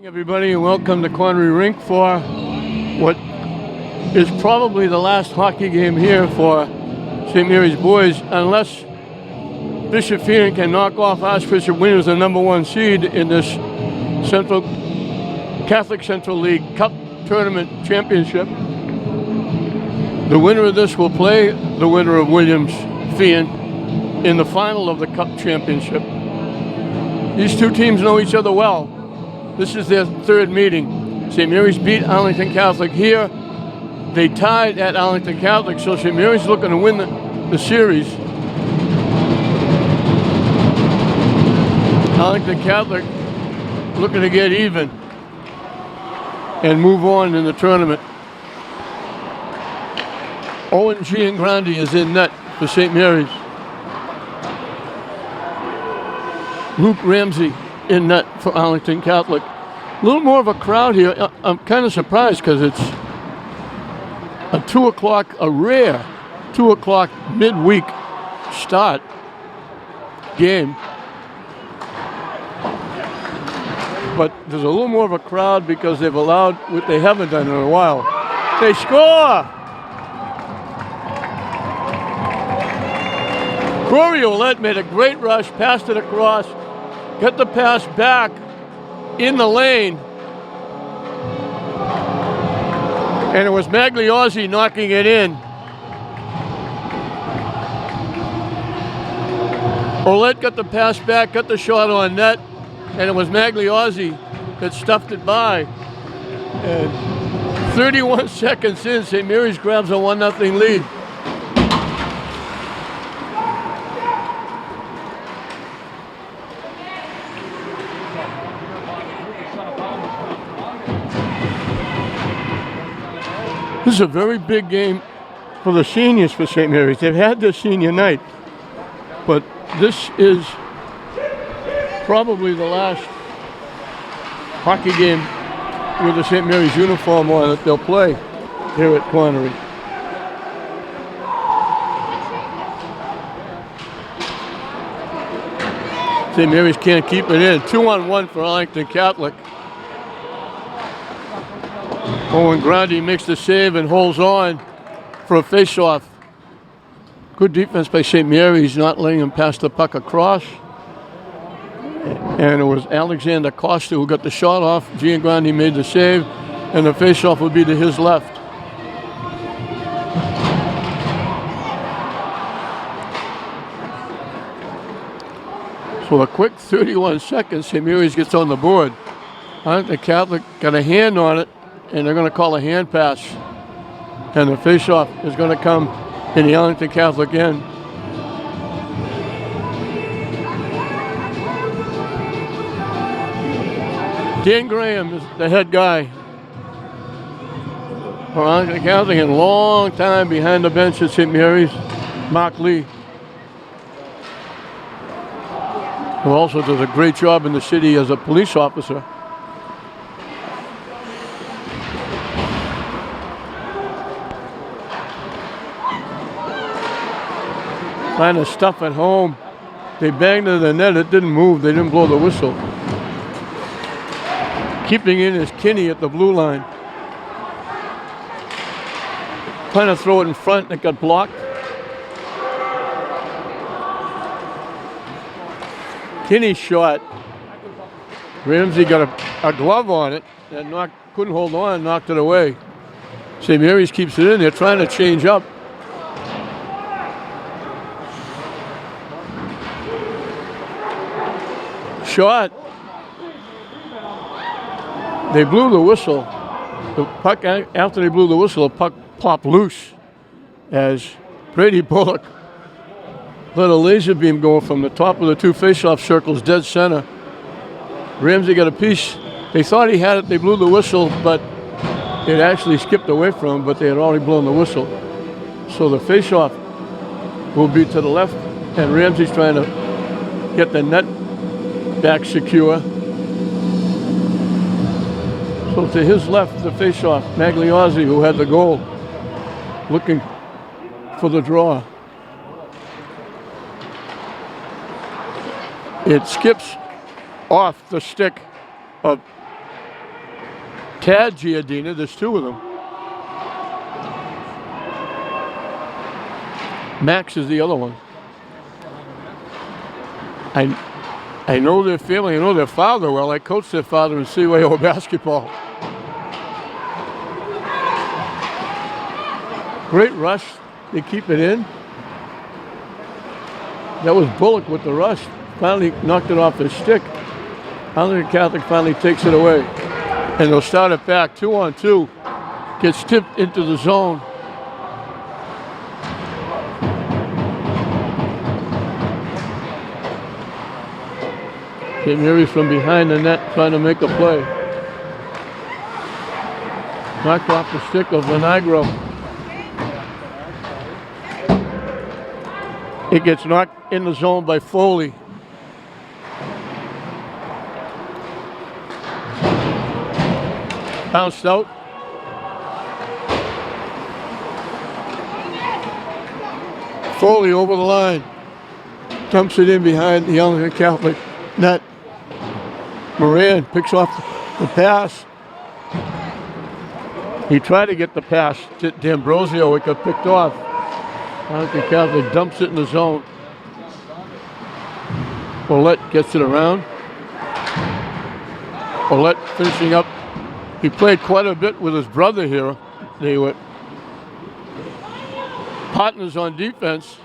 Everybody, and welcome to Connery Rink for what is probably the last hockey game here for St. Mary's boys, unless Bishop Feenan can knock off Archbishop Williams, the number one seed in this Catholic Central League Cup Tournament Championship. The winner of this will play the winner of Williams Feenan in the final of the Cup Championship. These two teams know each other well. This is their third meeting. St. Mary's beat Arlington Catholic here. They tied at Arlington Catholic, so St. Mary's looking to win the series. Arlington Catholic looking to get even and move on in the tournament. Owen Giangrandi is in net for St. Mary's. Luke Ramsey in net for Arlington Catholic. A little more of a crowd here. I'm kind of surprised because it's a 2 o'clock, a rare 2 o'clock midweek start game. But there's a little more of a crowd because they've allowed what they haven't done in a while. They score! Corey Ouellette made a great rush, passed it across, got the pass back in the lane. And it was Magliozzi knocking it in. Ouellette got the pass back, got the shot on net, and it was Magliozzi that stuffed it by. And 31 seconds in, St. Mary's grabs a 1-0 lead. This is a very big game for the seniors for St. Mary's. They've had their senior night, but this is probably the last hockey game with the St. Mary's uniform on that they'll play here at Connery. St. Mary's can't keep it in. 2-on-1 for Arlington Catholic. Owen Grandi makes the save and holds on for a face-off. Good defense by St. Mary's, not letting him pass the puck across. And it was Alexander Costa who got the shot off. Giangrandi made the save, and the face-off will be to his left. So a quick 31 seconds, St. Mary's gets on the board. Arlington Catholic got a hand on it, and they're going to call a hand pass. And the face-off is going to come in the Arlington Catholic end. Dan Graham is the head guy for Arlington Catholic, and a long time behind the bench at St. Mary's, Mark Lee, who also does a great job in the city as a police officer. Trying to stuff at home. They banged into the net. It didn't move. They didn't blow the whistle. Keeping in is Kinney at the blue line. Trying to throw it in front. It got blocked. Kinney's shot. Ramsey got a glove on it and couldn't hold on, knocked it away. St. Mary's keeps it in. They're trying to change up. Shot. They blew the whistle. The puck, after they blew the whistle, the puck popped loose as Brady Bullock let a laser beam go from the top of the two face-off circles dead center. Ramsey got a piece. They thought he had it. They blew the whistle, but it actually skipped away from him, but they had already blown the whistle. So the face-off will be to the left, and Ramsey's trying to get the net back secure. So to his left, the face-off, Magliozzi, who had the goal, looking for the draw. It skips off the stick of Tad Giardina, there's two of them. Max is the other one. I know their family, I know their father well. I coached their father in CYO basketball. Great rush. They keep it in. That was Bullock with the rush. Finally knocked it off his stick. Arlington Catholic finally takes it away. And they'll start it back 2-on-2. Gets tipped into the zone. St. Mary's from behind the net trying to make a play. Knocked off the stick of Vinagro. It gets knocked in the zone by Foley. Bounced out. Foley over the line. Dumps it in behind the Arlington Catholic net. Moran picks off the pass. He tried to get the pass to D'Ambrosio. It got picked off. Arlington Catholic dumps it in the zone. Ouellette gets it around. Ouellette finishing up. He played quite a bit with his brother here. They were partners on defense.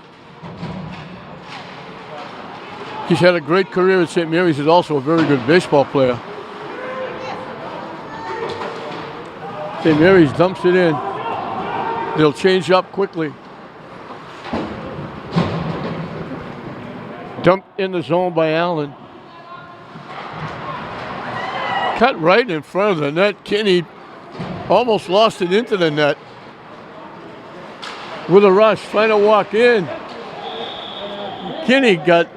He's had a great career at St. Mary's. He's also a very good baseball player. St. Mary's dumps it in. They'll change up quickly. Dumped in the zone by Allen. Cut right in front of the net. Kinney almost lost it into the net. With a rush, trying to walk in. Kinney got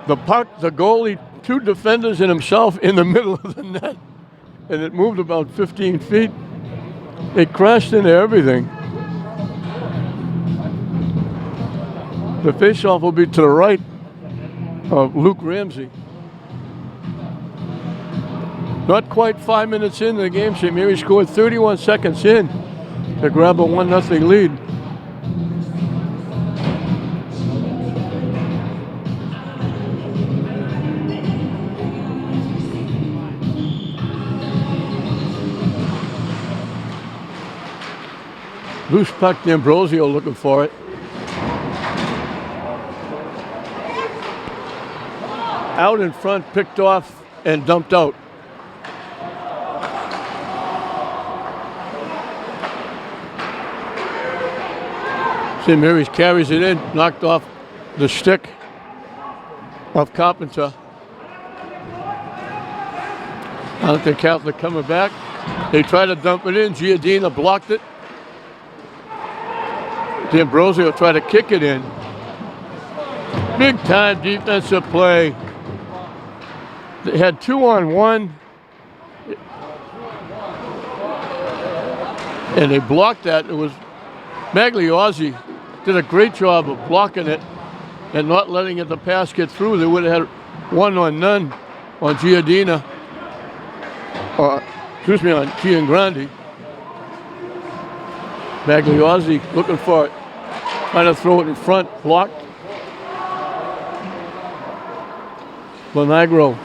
the puck, the goalie, two defenders and himself in the middle of the net. And it moved about 15 feet. It crashed into everything. The faceoff will be to the right of Luke Ramsey. Not quite 5 minutes into the game, St. Mary's scored 31 seconds in to grab a 1-0 lead. Loose puck, D'Ambrosio looking for it. Out in front, picked off and dumped out. St. Mary's carries it in, knocked off the stick of Carpenter. Arlington Catholic coming back. They try to dump it in. Giardina blocked it. D'Ambrosio tried to kick it in. Big time defensive play. They had 2-on-1. And they blocked that. It was Magliozzi did a great job of blocking it and not letting the pass get through. They would have had 1-on-none on Giardina. On Giangrandi. Magliozzi looking for it. Trying to throw it in front. Blocked. Vinagro.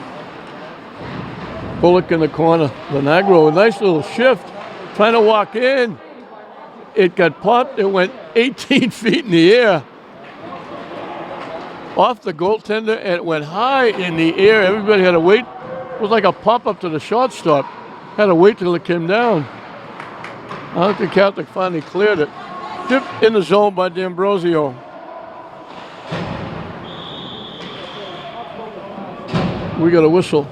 Bullock in the corner. Vinagro, a nice little shift. Trying to walk in. It got popped. It went 18 feet in the air. Off the goaltender, and it went high in the air. Everybody had to wait. It was like a pop-up to the shortstop. Had to wait till it came down. Arlington Catholic finally cleared it. Dipped in the zone by D'Ambrosio. We got a whistle.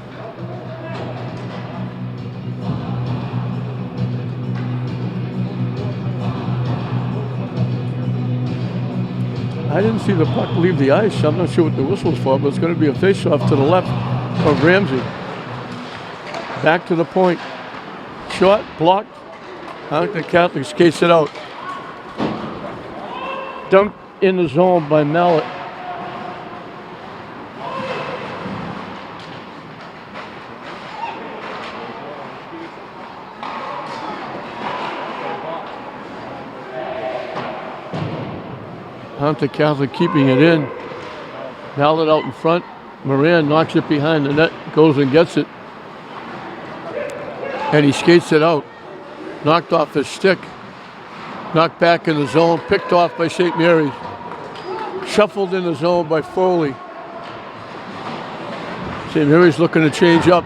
I didn't see the puck leave the ice. I'm not sure what the whistle was for, but it's going to be a face-off to the left of Ramsey. Back to the point. Shot, blocked. Arlington Catholic skates it out. Dumped in the zone by Mallet. Arlington Catholic keeping it in. Ballard out in front. Moran knocks it behind the net, goes and gets it. And he skates it out. Knocked off his stick. Knocked back in the zone, picked off by St. Mary's. Shuffled in the zone by Foley. St. Mary's looking to change up.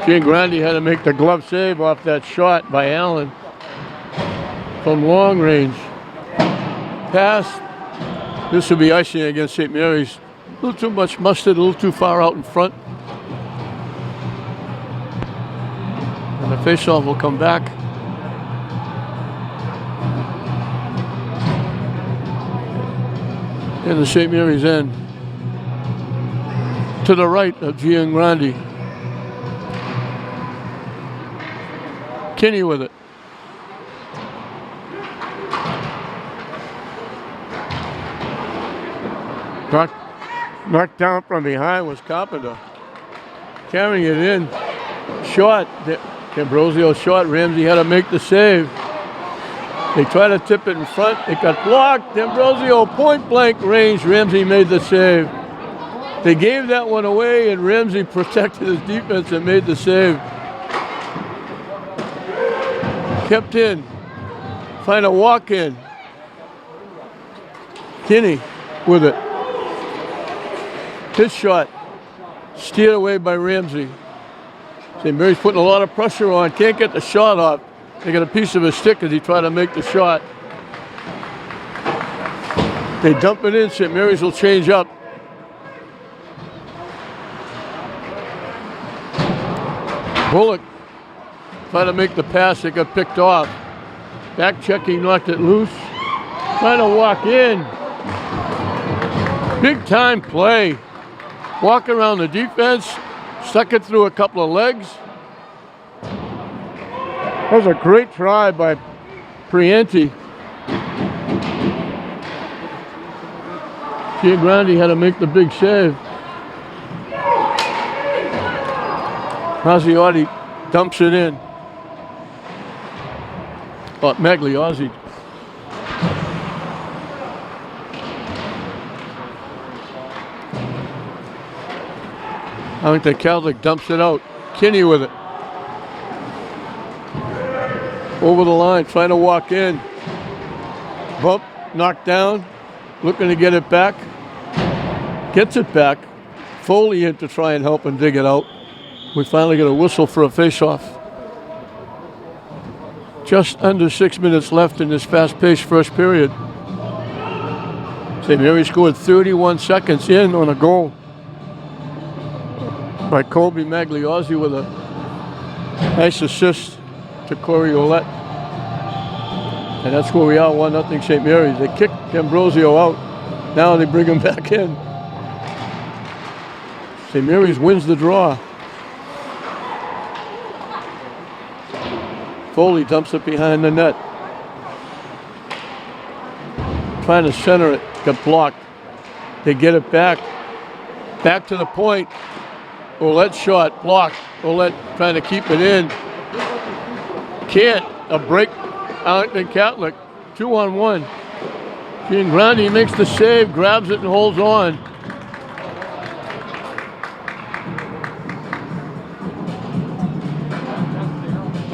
Giangrandi had to make the glove save off that shot by Allen from long range. Pass. This will be icing against St. Mary's. A little too much mustard, a little too far out in front. And the faceoff will come back. In the St. Mary's end. To the right of Giangrandi. Kinney with it. Knocked down from behind was Carpenter. Carrying it in. Short. Ambrosio short. Ramsey had to make the save. They tried to tip it in front. It got blocked. Ambrosio point blank range. Ramsey made the save. They gave that one away and Ramsey protected his defense and made the save. Kept in. Find a walk in. Kinney with it. His shot. Steered away by Ramsey. St. Mary's putting a lot of pressure on. Can't get the shot off. They got a piece of his stick as he tried to make the shot. They dump it in. St. Mary's will change up. Bullock tried to make the pass. It got picked off. Back checking, knocked it loose. Trying to walk in. Big time play. Walk around the defense. Stuck it through a couple of legs. That was a great try by Prienti. Giangrandi had to make the big save. Mazziotti dumps it in. Oh, Magliozzi. Arlington Catholic dumps it out. Kinney with it. Over the line, trying to walk in. Bump, knocked down. Looking to get it back. Gets it back. Foley in to try and help and dig it out. We finally get a whistle for a face-off. Just under 6 minutes left in this fast-paced first period. St. Mary scored 31 seconds in on a goal by Colby Magliozzi with a nice assist to Corey Ouellette. And that's where we are, 1-0 St. Mary's. They kicked Ambrosio out. Now they bring him back in. St. Mary's wins the draw. Foley dumps it behind the net. Trying to center it, got blocked. They get it back. Back to the point. Ouellette shot, blocked. Ouellette trying to keep it in. Can't. A break. Arlington Catholic. 2-on-1. Giangrandi makes the save, grabs it and holds on.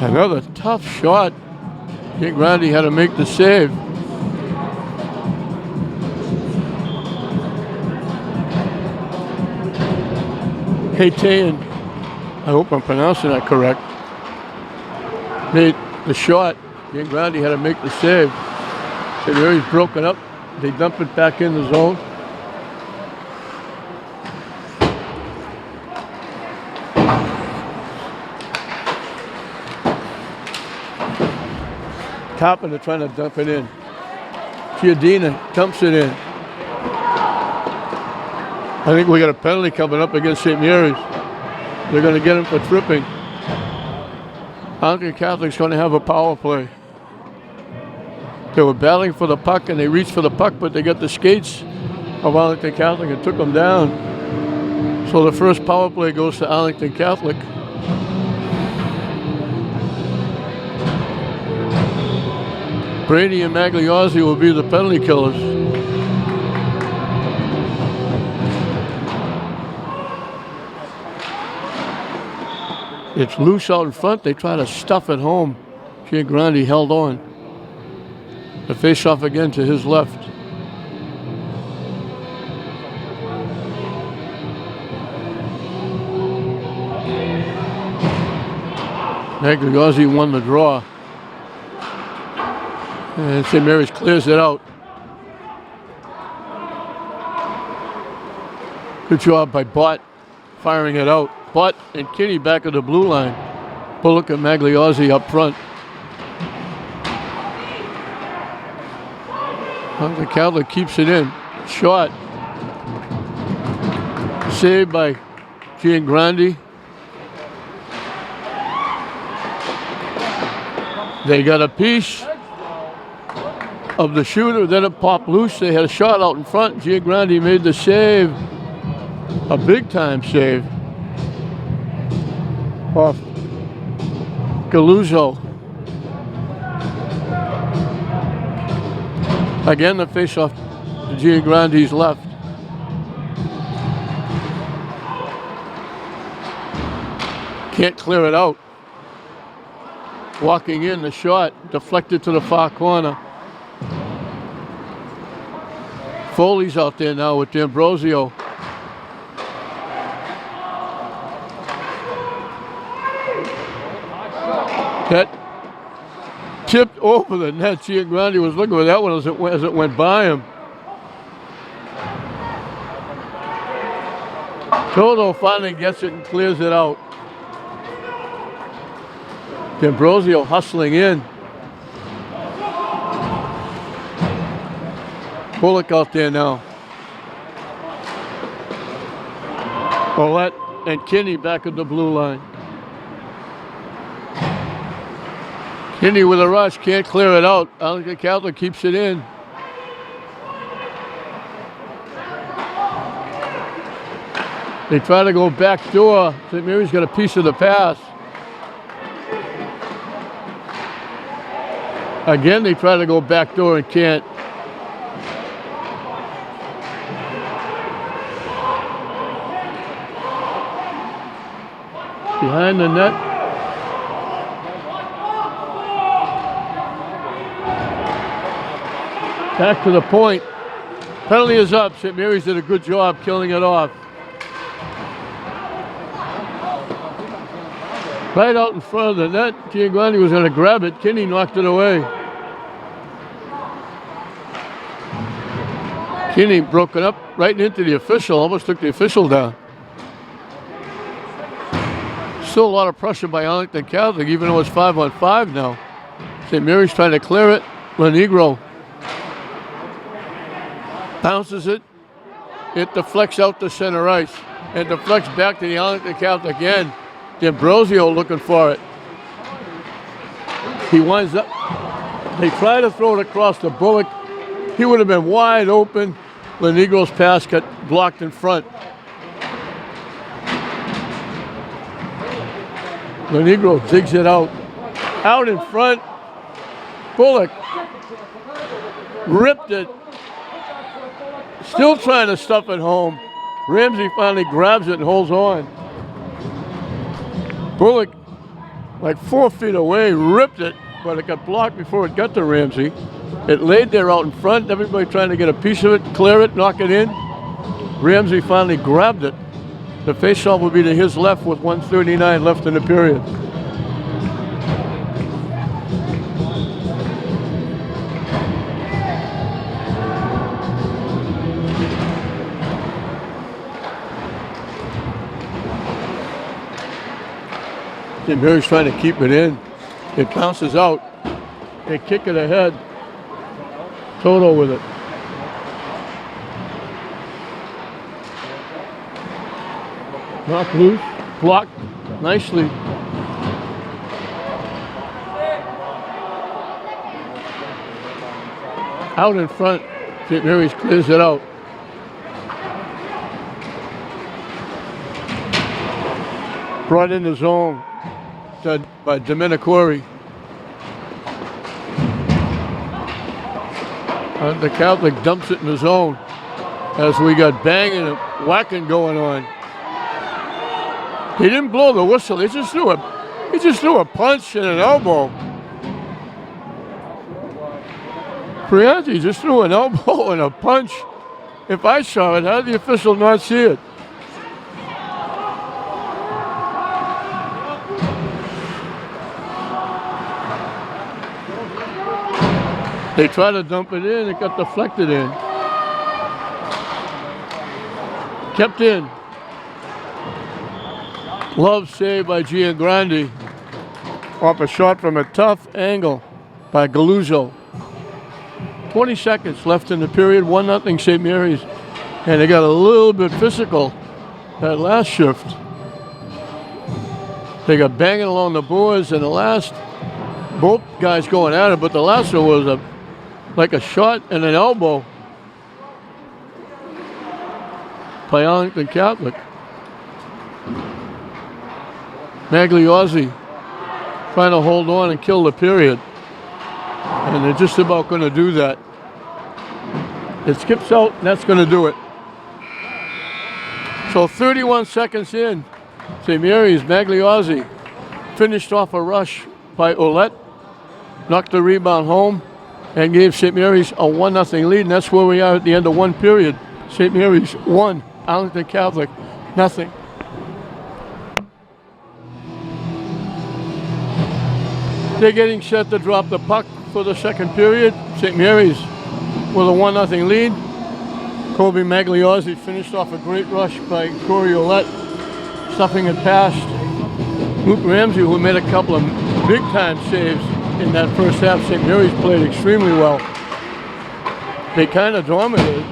Another tough shot. Giangrandi had to make the save. Haytayan, I hope I'm pronouncing that correct, made the shot. Giangrandi had to make the save. St. Mary's broken up. They dump it back in the zone. Carpenter trying to dump it in. Chiodina dumps it in. I think we got a penalty coming up against St. Mary's. They're going to get him for tripping. Arlington Catholic's going to have a power play. They were battling for the puck and they reached for the puck, but they got the skates of Arlington Catholic and took them down. So the first power play goes to Arlington Catholic. Brady and Magliozzi will be the penalty killers. It's loose out in front. They try to stuff it home. Giangrandi held on. The face-off again to his left. Magliozzi won the draw. And St. Mary's clears it out. Good job by Bott firing it out. Bott and Kinney back at the blue line. Bullock and Magliozzi up front. The Catholic keeps it in. Shot. Saved by Giangrandi. They got a piece of the shooter, then it popped loose. They had a shot out in front. Giangrandi made the save. A big time save. Off Galuzzo. Again, the face-off to Giangrandi's left. Can't clear it out. Walking in, the shot deflected to the far corner. Foley's out there now with D'Ambrosio. That tipped over the net. Giangrandi was looking for that one as it went by him. Toto finally gets it and clears it out. D'Ambrosio hustling in. Bullock out there now. Ouellette and Kinney back at the blue line. Kinney with a rush, can't clear it out. Arlington Catholic keeps it in. They try to go back door. St. Mary's got a piece of the pass. Again, they try to go back door and can't. Behind the net. Back to the point. Penalty is up. St. Mary's did a good job killing it off. Right out in front of the net. Giangrandi was going to grab it. Kinney knocked it away. Kinney broke it up right into the official. Almost took the official down. Still a lot of pressure by Arlington Catholic, even though it's 5-on-5 now. St. Mary's trying to clear it. Lenegro bounces it. It deflects out to center ice. And deflects back to the Arlington Catholic end. D'Ambrosio looking for it. He winds up. They try to throw it across the Bullock. He would have been wide open. Lenegro's pass got blocked in front. Lenegro digs it out. Out in front. Bullock ripped it. Still trying to stuff it home. Ramsey finally grabs it and holds on. Bullock, like 4 feet away, ripped it, but it got blocked before it got to Ramsey. It laid there out in front, everybody trying to get a piece of it, clear it, knock it in. Ramsey finally grabbed it. The faceoff will be to his left with 1:39 left in the period. St. Mary's trying to keep it in. It bounces out. They kick it ahead. Toto with it. Knocked loose. Blocked nicely. Out in front. St. Mary's clears it out. Brought in the zone by Domenicore. The Catholic dumps it in the zone as we got banging and whacking going on. He didn't blow the whistle. He just threw a punch and an elbow. Prianti just threw an elbow and a punch. If I saw it, how did the official not see it? They tried to dump it in, it got deflected in. Kept in. Love save by Giangrande off a shot from a tough angle by Galuzzo. 20 seconds left in the period, 1-0 St. Mary's. And they got a little bit physical that last shift. They got banging along the boards, and the last, both guys going at it, but the last one was like a shot and an elbow by Arlington Catholic. Magliozzi trying to hold on and kill the period. And they're just about going to do that. It skips out, and that's going to do it. So 31 seconds in, St. Mary's, Magliozzi finished off a rush by Ouellette, knocked the rebound home, and gave St. Mary's a 1-0 lead, and that's where we are at the end of one period. St. Mary's 1, Arlington Catholic 0. They're getting set to drop the puck for the second period. St. Mary's with a 1-0 lead. Kobe Magliozzi finished off a great rush by Corey Ouellette, stuffing it past Luke Ramsey, who made a couple of big-time saves in that first half. St. Mary's played extremely well. They kind of dominated,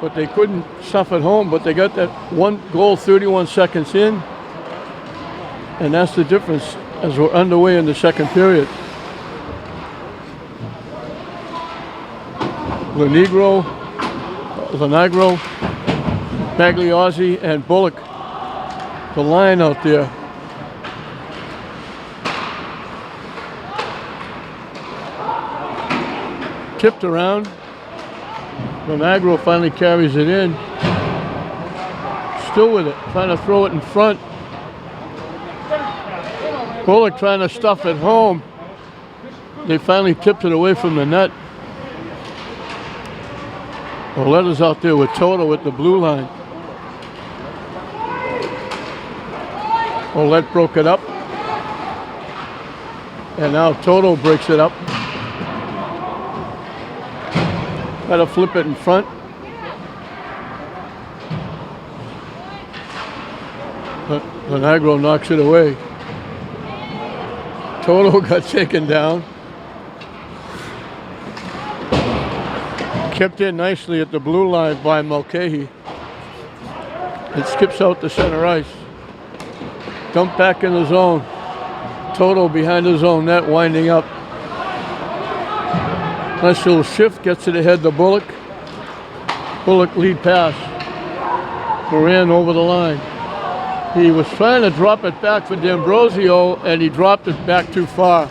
but they couldn't stuff it home. But they got that one goal 31 seconds in, and that's the difference as we're underway in the second period. Lenigro, Magliozzi, and Bullock, the line out there. Tipped around. Lenigro finally carries it in. Still with it, trying to throw it in front. Bullock trying to stuff it home. They finally tipped it away from the net. Ouellette's out there with Toto at the blue line. Ouellette broke it up. And now Toto breaks it up. Got to flip it in front. Lenigro knocks it away. Toto got taken down. Kept in nicely at the blue line by Mulcahy. It skips out to center ice. Dump back in the zone. Toto behind his own net, winding up. Nice little shift, gets it ahead to Bullock. Bullock lead pass. Moran over the line. He was trying to drop it back for D'Ambrosio, and he dropped it back too far.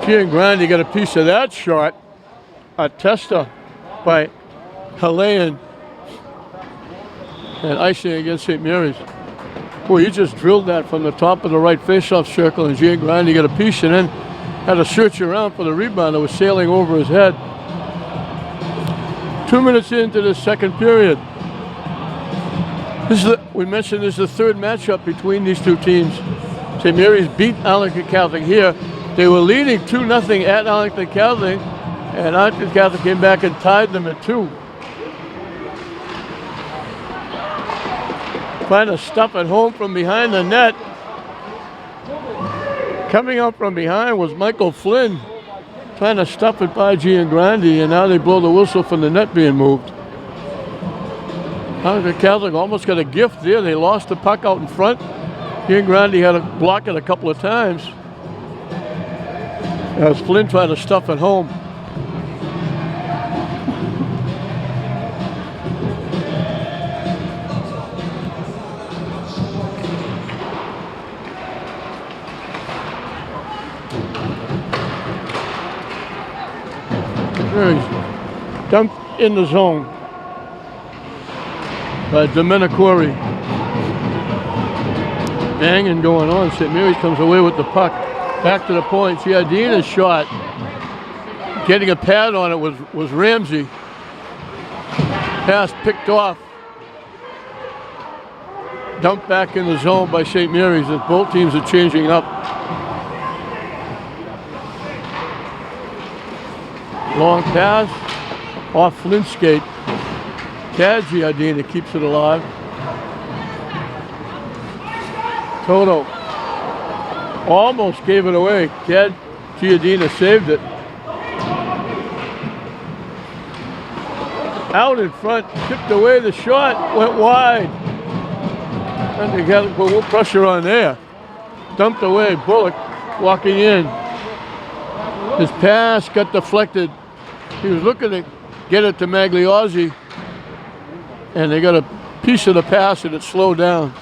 Giangrande got a piece of that shot. A tester by Halayan. And icing against St. Mary's. Boy, he just drilled that from the top of the right faceoff circle, and Giangrande got a piece and then had to search around for the rebound that was sailing over his head. 2 minutes into the second period. We mentioned this is the third matchup between these two teams. St. Mary's beat Arlington Catholic here. They were leading 2-0 at Arlington Catholic, and Arlington Catholic came back and tied them at 2. Trying to stuff it home from behind the net. Coming up from behind was Michael Flynn, trying to stuff it by Giangrande, and now they blow the whistle from the net being moved. Arlington Catholic almost got a gift there. They lost the puck out in front. Giangrande had to block it a couple of times as Flynn tried to stuff it home. St. Mary's dumped in the zone by Domenicore. Banging going on. St. Mary's comes away with the puck. Back to the point. Giardina's shot. Getting a pad on it was Ramsey. Pass picked off. Dumped back in the zone by St. Mary's as both teams are changing up. Long pass off Flint's skate. Tad Giardina keeps it alive. Toto almost gave it away. Tad Giardina saved it. Out in front, tipped away the shot, went wide. And they got a little pressure on there. Dumped away, Bullock walking in. His pass got deflected. He was looking to get it to Magliozzi, and they got a piece of the pass and it slowed down.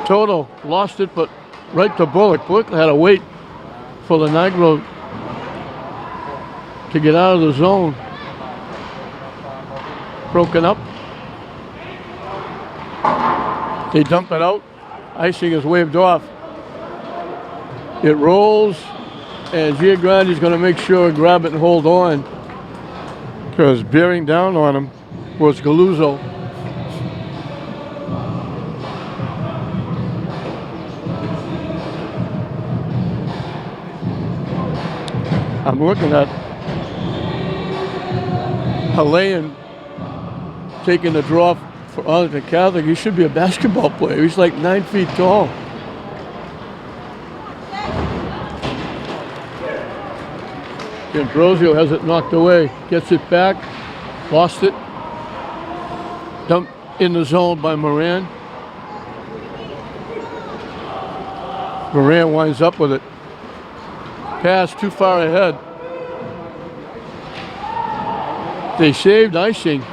Toto lost it, but right to Bullock. Bullock had to wait for the Negro to get out of the zone. Broken up. They dump it out. Icing is waved off. It rolls, and Giagrandi's going to make sure and grab it and hold on, because bearing down on him was Galuzzo. I'm looking at Halayan taking the draw for Arlington Catholic. He should be a basketball player. He's like 9 feet tall. Ambrosio has it knocked away. Gets it back. Lost it. Dumped in the zone by Moran. Moran winds up with it. Pass too far ahead. They saved icing.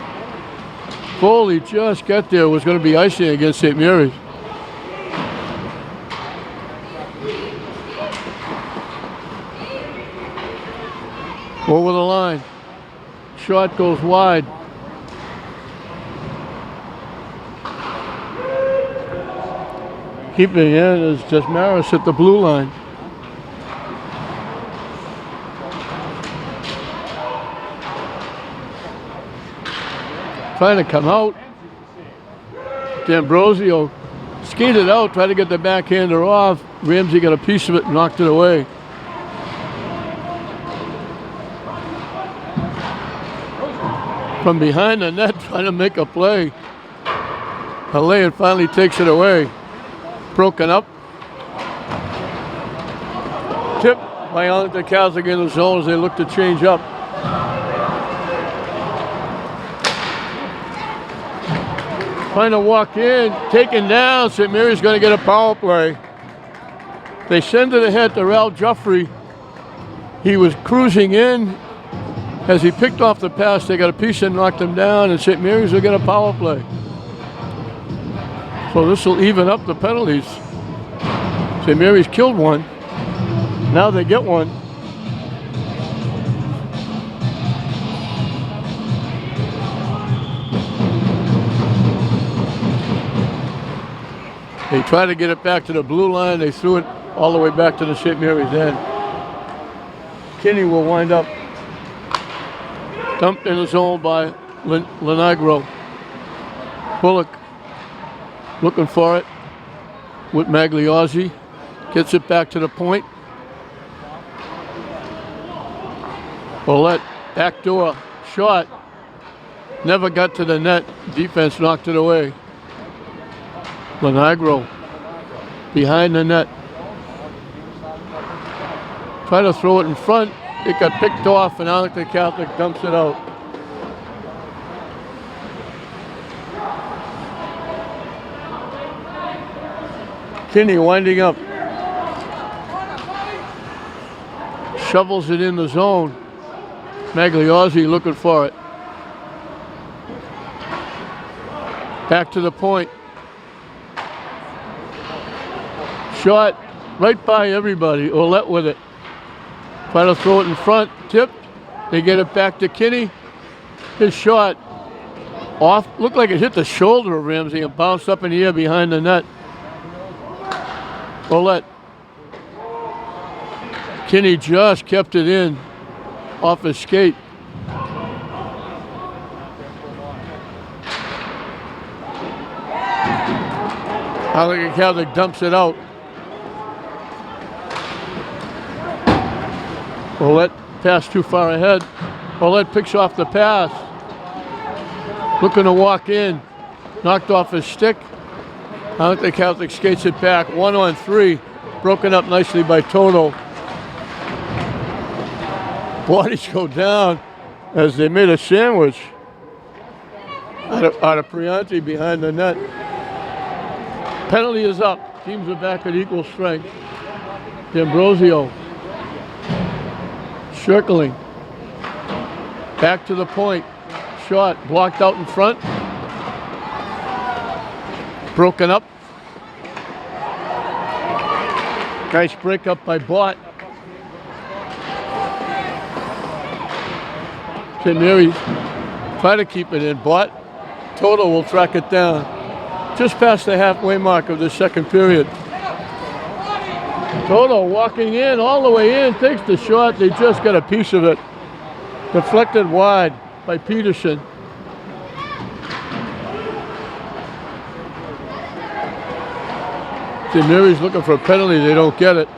Foley just got there. Was going to be icing against St. Mary's. Over the line. Shot goes wide. Keeping it in is just Maris at the blue line. Trying to come out. D'Ambrosio skated out, tried to get the backhander off. Ramsey got a piece of it and knocked it away. From behind the net, trying to make a play. Halayan finally takes it away. Broken up. Tipped by Arlington Catholic in the zone as they look to change up. Trying to walk in, taken down. St. Mary's going to get a power play. They send it ahead to Ralph Joffrey. He was cruising in. As he picked off the pass, they got a piece and knocked him down, and St. Mary's will get a power play. So this will even up the penalties. St. Mary's killed one. Now they get one. They tried to get it back to the blue line. They threw it all the way back to the St. Mary's end. Kinney will wind up. Dumped in the zone by Lenagro. Bullock looking for it with Magliozzi. Gets it back to the point. Ouellette, backdoor shot. Never got to the net. Defense knocked it away. Lenagro behind the net. Try to throw it in front. It got picked off, and Arlington Catholic dumps it out. Kinney winding up. Shovels it in the zone. Magliozzi looking for it. Back to the point. Shot right by everybody. Ouellette with it. Try to throw it in front, tipped. They get it back to Kinney. His shot off, looked like it hit the shoulder of Ramsey and bounced up in the air behind the net. Ouellette. Kinney just kept it in off his skate. Arlington Catholic dumps it out. Ouellette passed too far ahead. Ouellette picks off the pass. Looking to walk in. Knocked off his stick. Arlington Catholic skates it back. 1-on-3. Broken up nicely by Toto. Bodies go down as they made a sandwich out of Prianti behind the net. Penalty is up. Teams are back at equal strength. D'Ambrosio circling. Back to the point. Shot blocked out in front. Broken up. Nice break up by Bott. St. Mary's try to keep it in. Bott. Toto will track it down. Just past the halfway mark of the second period. Toto walking in, all the way in, takes the shot. They just got a piece of it. Deflected wide by Peterson. St. Mary's looking for a penalty. They don't get it.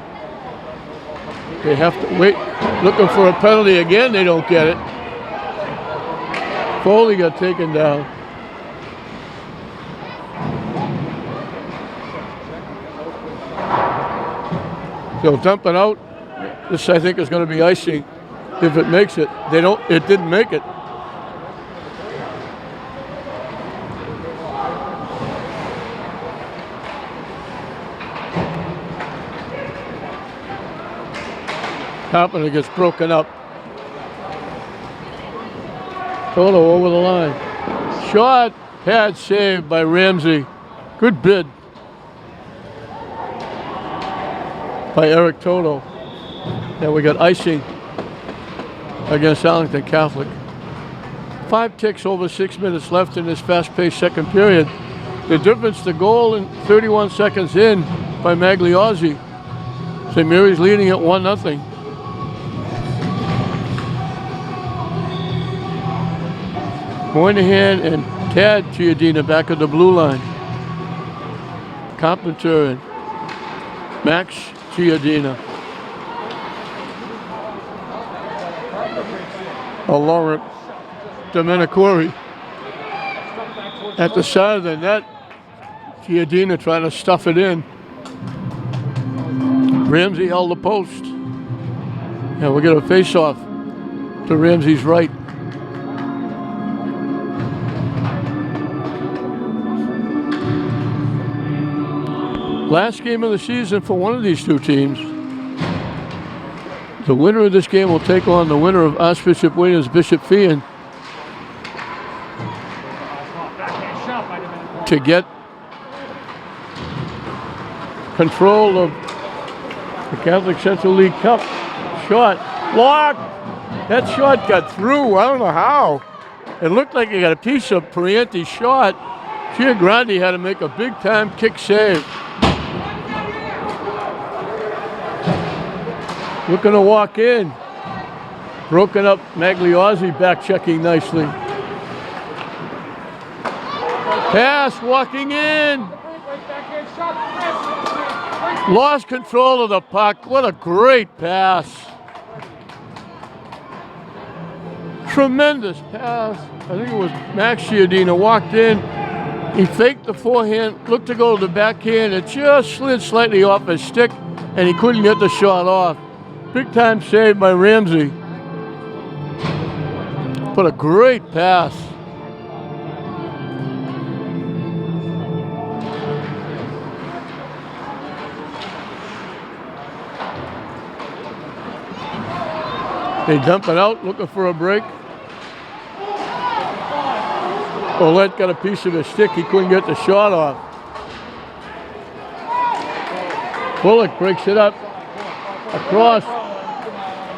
They have to wait. Looking for a penalty again. They don't get it. Foley got taken down. They'll dump it out. This, I think, is going to be icing if it makes it. They don't. It didn't make it. Carpenter gets broken up. Toto over the line. Shot, pad saved by Ramsey. Good bid by Eric Toto. And we got icing against Arlington Catholic. 5 ticks over 6 minutes left in this fast-paced second period. The difference to goal in 31 seconds in by Magliozzi. St. Mary's leading at 1-0. Moynihan and Tad Chiodina back at the blue line. Carpenter and Max Chiodina. Laurent Domenicore at the side of the net. Chiodina trying to stuff it in. Ramsey held the post. And we'll get a face-off to Ramsey's right. Last game of the season for one of these two teams. The winner of this game will take on the winner of Archbishop Williams Bishop Feehan to get control of the Catholic Central League Cup. Shot blocked. That shot got through. I don't know how. It looked like he got a piece of Prianti's shot. Giagrandi had to make a big-time kick save. Looking to walk in. Broken up Magliozzi back checking nicely. Pass walking in. Lost control of the puck. What a great pass. Tremendous pass. I think it was Max Chiodina walked in. He faked the forehand, looked to go to the backhand. It just slid slightly off his stick, and he couldn't get the shot off. Big time save by Ramsey. But a great pass. They dump it out, looking for a break. Ouellette got a piece of his stick. He couldn't get the shot off. Bullock breaks it up. Across.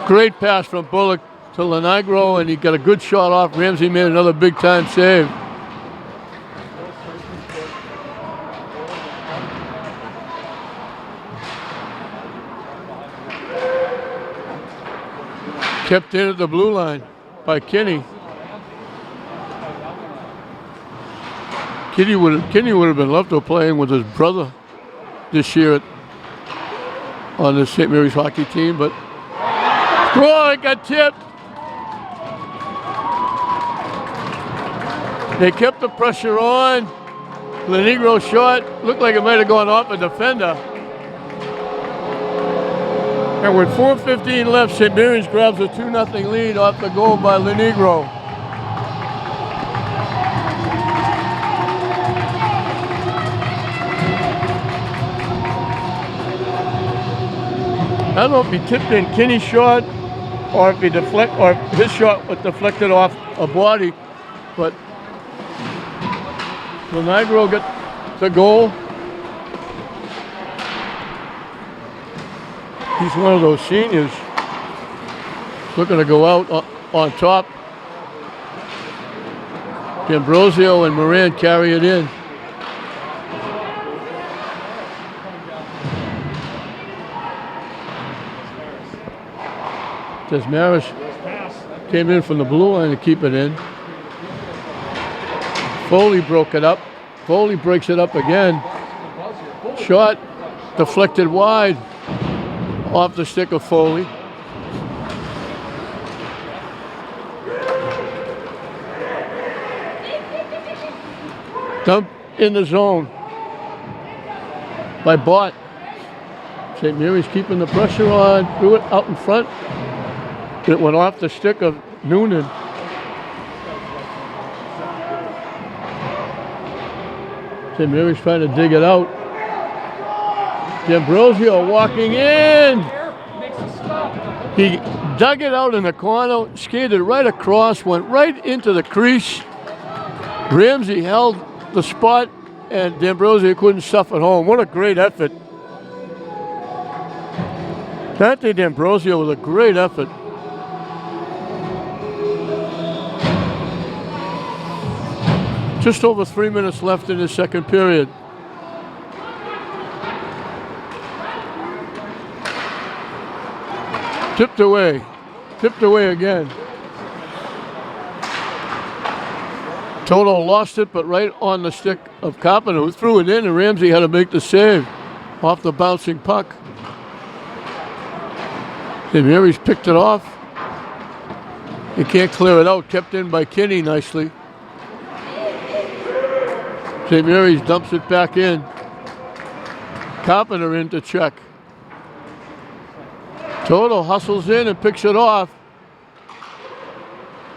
Great pass from Bullock to Lenigro, and he got a good shot off. Ramsey made another big-time save. Kept in at the blue line by Kinney. Kinney would have been left to playing with his brother this year on the St. Mary's hockey team, but it got tipped. They kept the pressure on. Lenigro shot looked like it might have gone off a defender. And with 4:15 left, St. Mary's grabs a 2-0 lead off the goal by Lenigro. I don't know if he tipped in Kinney's shot or if his shot was deflected off a body, but Lenigro got the goal. He's one of those seniors looking to go out on top. D'Ambrosio and Moran carry it in. Desmaris came in from the blue line to keep it in. Foley broke it up. Foley breaks it up again. Shot deflected wide off the stick of Foley. Dump in the zone by Bott. St. Mary's keeping the pressure on. Threw it out in front. It went off the stick of Noonan. St. Mary's trying to dig it out. D'Ambrosio walking in. He dug it out in the corner, skated right across, went right into the crease. Ramsey held the spot, and D'Ambrosio couldn't stuff it home. What a great effort. Dante D'Ambrosio was a great effort. Just over 3 minutes left in the second period. Tipped away again. Toto lost it, but right on the stick of Carpenter, who threw it in, and Ramsey had to make the save off the bouncing puck. St. Mary's picked it off. He can't clear it out, kept in by Kinney nicely. St. Mary's dumps it back in. Carpenter in to check. Toto hustles in and picks it off.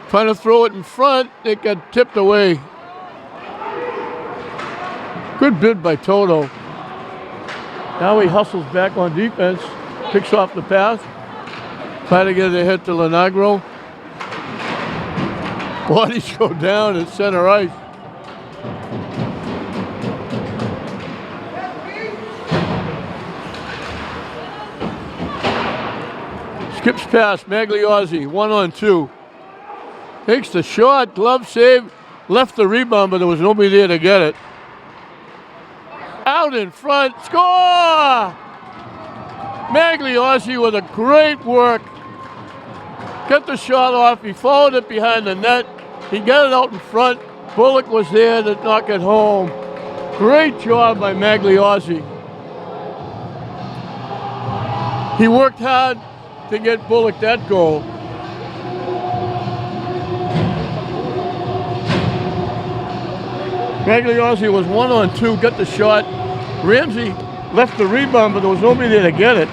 Trying to throw it in front, it got tipped away. Good bid by Toto. Now he hustles back on defense, picks off the pass, trying to get it ahead to Lenigro. Bodies go down at center ice. Skips past Magliozzi, 1-on-2. Takes the shot, glove save, left the rebound, but there was nobody there to get it. Out in front, score! Magliozzi with a great work. Got the shot off, he followed it behind the net. He got it out in front. Bullock was there to knock it home. Great job by Magliozzi. He worked hard to get Bullock that goal. Magliozzi was 1-on-2, got the shot. Ramsey left the rebound, but there was nobody there to get it.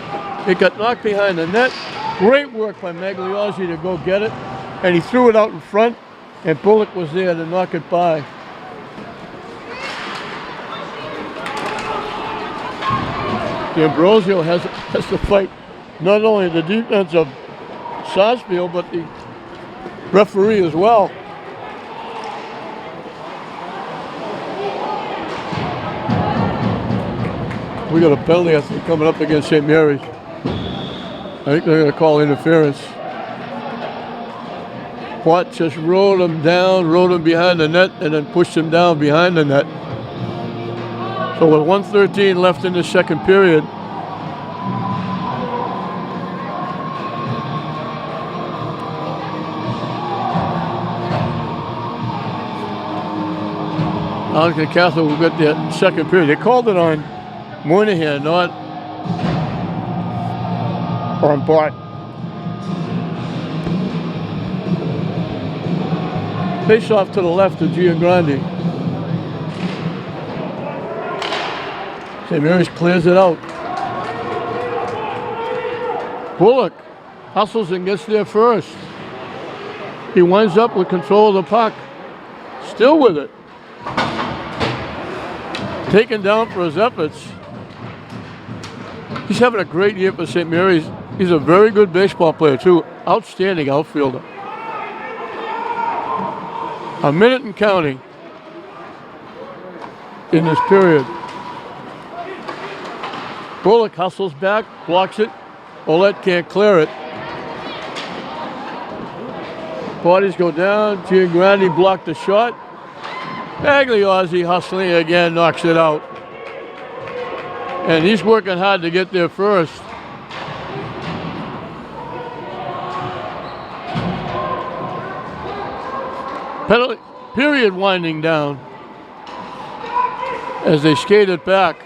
It got knocked behind the net. Great work by Magliozzi to go get it. And he threw it out in front, and Bullock was there to knock it by. D'Ambrosio has to fight not only the defense of Sarsfield, but the referee as well. We got a penalty, I think, coming up against St. Mary's. I think they're going to call interference. Watt just rolled him down, rolled him behind the net, and then pushed him down behind the net. So with 1:13 left in the second period, Arlington Catholic will get their second period. They called it on Moynihan, not on Bart. Face off to the left of Giangrande. St. Mary's clears it out. Bullock hustles and gets there first. He winds up with control of the puck. Still with it. Taken down for his efforts. He's having a great year for St. Mary's. He's a very good baseball player too. Outstanding outfielder. A minute and counting in this period. Bullock hustles back, blocks it. Ouellette can't clear it. Bodies go down. Giangrande blocked the shot. Magliozzi hustling again, knocks it out. And he's working hard to get there first. Penalty period winding down as they skate it back.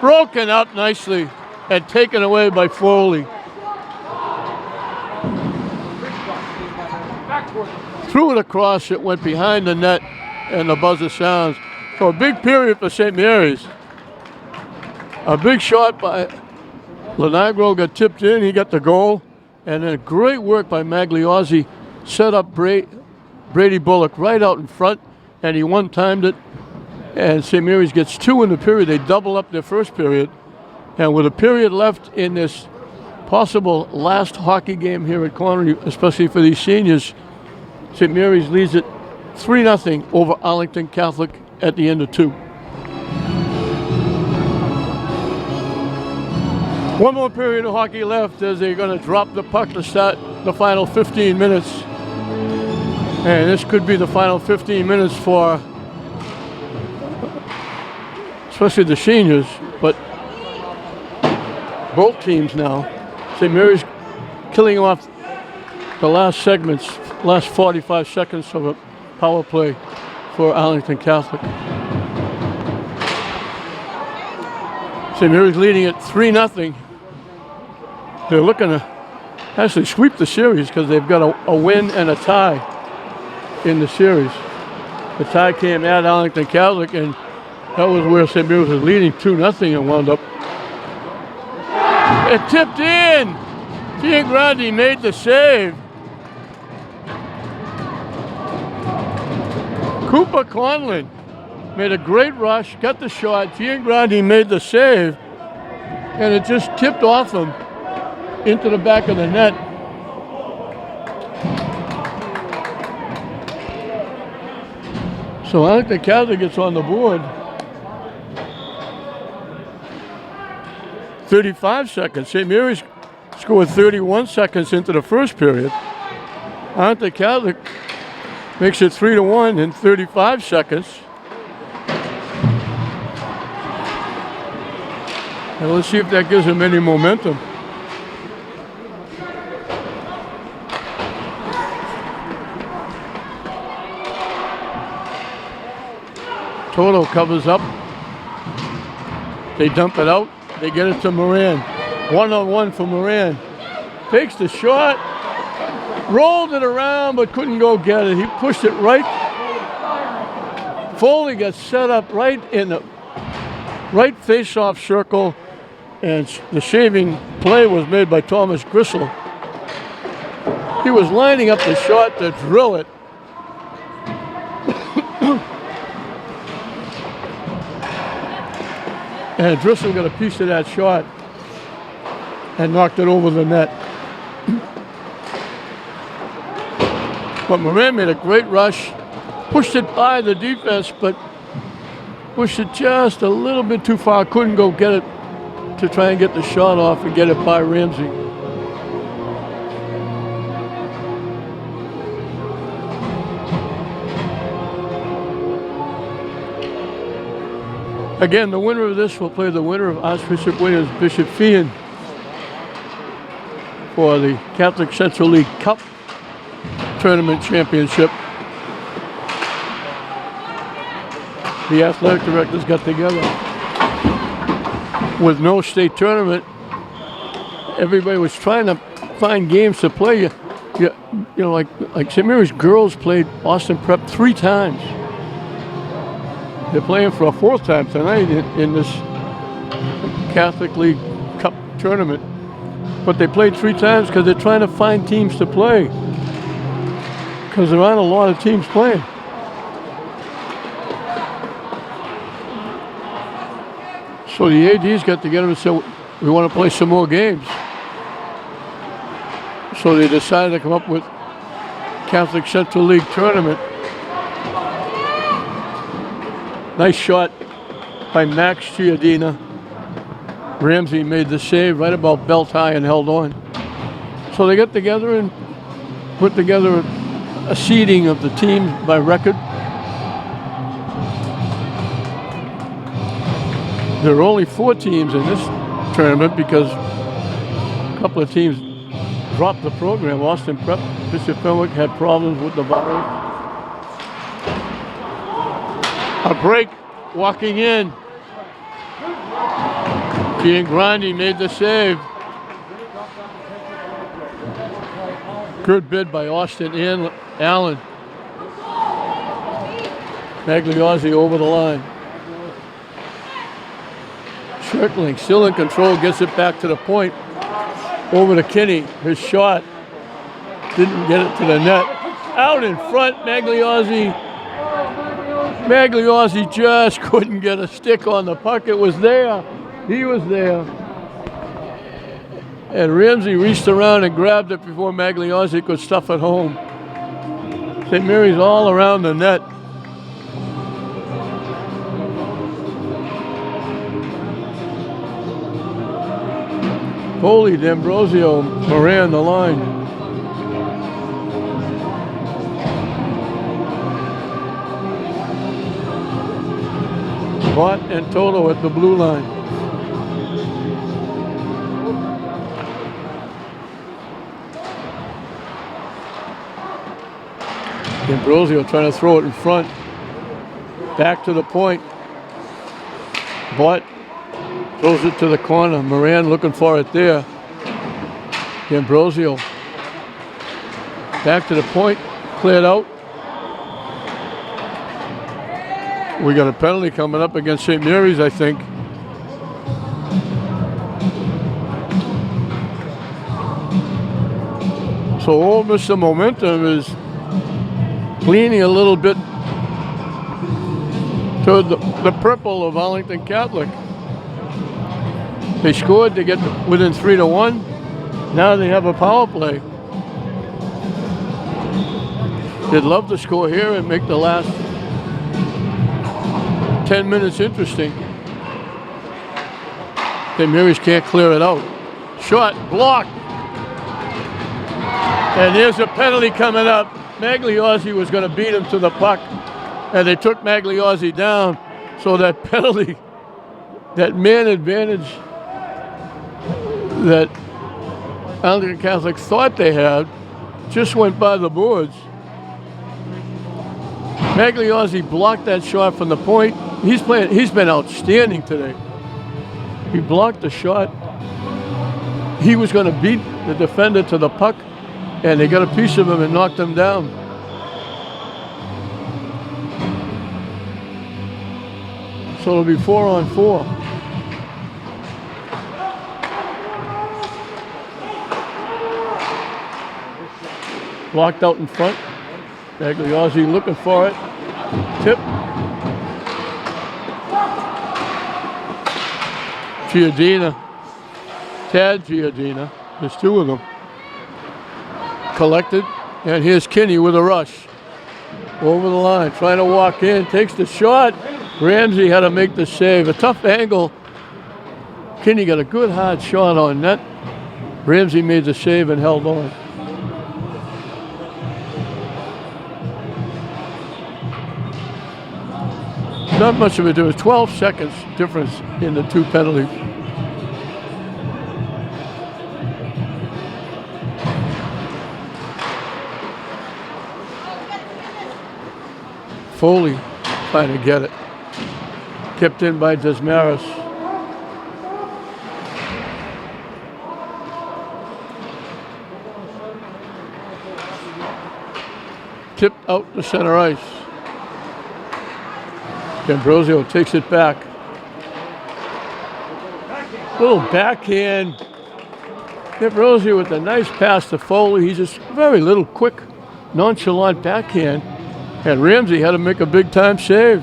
Broken up nicely and taken away by Foley. Threw it across, it went behind the net, and the buzzer sounds. So a big period for St. Mary's. A big shot by Lenagro got tipped in, he got the goal. And then great work by Magliozzi. Set up Brady Bullock right out in front, and he one-timed it. And St. Mary's gets two in the period. They double up their first period. And with a period left in this possible last hockey game here at Connery, especially for these seniors, St. Mary's leads it 3-0 over Arlington Catholic at the end of two. One more period of hockey left as they're going to drop the puck to start the final 15 minutes. And this could be the final 15 minutes for especially the seniors, but both teams now. St. Mary's killing off the last segments, last 45 seconds of a power play for Arlington Catholic. St. Mary's leading it 3-0. They're looking to actually sweep the series because they've got a win and a tie in the series. The tie came at Arlington Catholic, and that was where St. Mary's was leading 2-0 and wound up. It tipped in. Giangrande made the save. Cooper Conlon made a great rush, got the shot. Giangrande made the save, and it just tipped off him into the back of the net. So Arlington Catholic gets on the board. 35 seconds. St. Mary's scored 31 seconds into the first period. Arlington Catholic makes it 3-1 in 35 seconds. And let's see if that gives them any momentum. Toto covers up. They dump it out. They get it to Moran. 1-on-1 for Moran. Takes the shot. Rolled it around but couldn't go get it. He pushed it right. Foley gets set up right in the right face-off circle, and the shaving play was made by Thomas Gristle. He was lining up the shot to drill it. And Driscoll got a piece of that shot and knocked it over the net. But Moran made a great rush, pushed it by the defense, but pushed it just a little bit too far. Couldn't go get it to try and get the shot off and get it by Ramsey. Again, the winner of this will play the winner of Archbishop Williams Bishop Feehan for the Catholic Central League Cup Tournament Championship. The athletic directors got together. With no state tournament, everybody was trying to find games to play. You know, like St. Mary's girls played Austin Prep 3 times. They're playing for a 4th time tonight in this Catholic League Cup tournament. But they played 3 times because they're trying to find teams to play. Because there aren't a lot of teams playing. So the ADs got together and said, we want to play some more games. So they decided to come up with Catholic Central League Tournament. Nice shot by Max Giardina. Ramsey made the save right about belt high and held on. So they got together and put together a seeding of the teams by record. There are only 4 teams in this tournament because a couple of teams dropped the program. Austin Prep, Bishop Fenwick had problems with the virus. A break, walking in. Giangrandi made the save. Good bid by Austin and Allen. Magliozzi over the line. Circling, still in control, gets it back to the point. Over to Kinney. His shot didn't get it to the net. Out in front, Magliozzi. Magliozzi just couldn't get a stick on the puck. It was there. He was there. And Ramsey reached around and grabbed it before Magliozzi could stuff it home. St. Mary's all around the net. Foley, D'Ambrosio, Moran the line. Bott and Toto at the blue line. D'Ambrosio trying to throw it in front. Back to the point. Bott throws it to the corner. Moran looking for it there. D'Ambrosio back to the point. Cleared out. We got a penalty coming up against St. Mary's, I think. So Ole Miss, the momentum is leaning a little bit toward the purple of Arlington Catholic. They scored to get within 3-1. Now they have a power play. They'd love to score here and make the last 10 minutes interesting. St. Mary's can't clear it out. Shot blocked. And there's a penalty coming up. Magliozzi was going to beat him to the puck, and they took Magliozzi down. So that penalty, that man advantage that Arlington Catholic thought they had, just went by the boards. Magliozzi blocked that shot from the point. He's been outstanding today. He blocked the shot. He was going to beat the defender to the puck, and they got a piece of him and knocked him down. So it'll be 4-on-4. Blocked out in front. Magliozzi looking for it. Tip. Giardina. Tad Giardina. There's 2 of them. Collected. And here's Kinney with a rush. Over the line. Trying to walk in. Takes the shot. Ramsey had to make the save. A tough angle. Kinney got a good hard shot on net. Ramsey made the save and held on. Not much of a difference. 12 seconds difference in the two penalties. Foley trying to get it. Kept in by Desmarais. Tipped out to center ice. D'Ambrosio takes it back. Little backhand. D'Ambrosio with a nice pass to Foley. He's just very little quick, nonchalant backhand. And Ramsey had to make a big time save.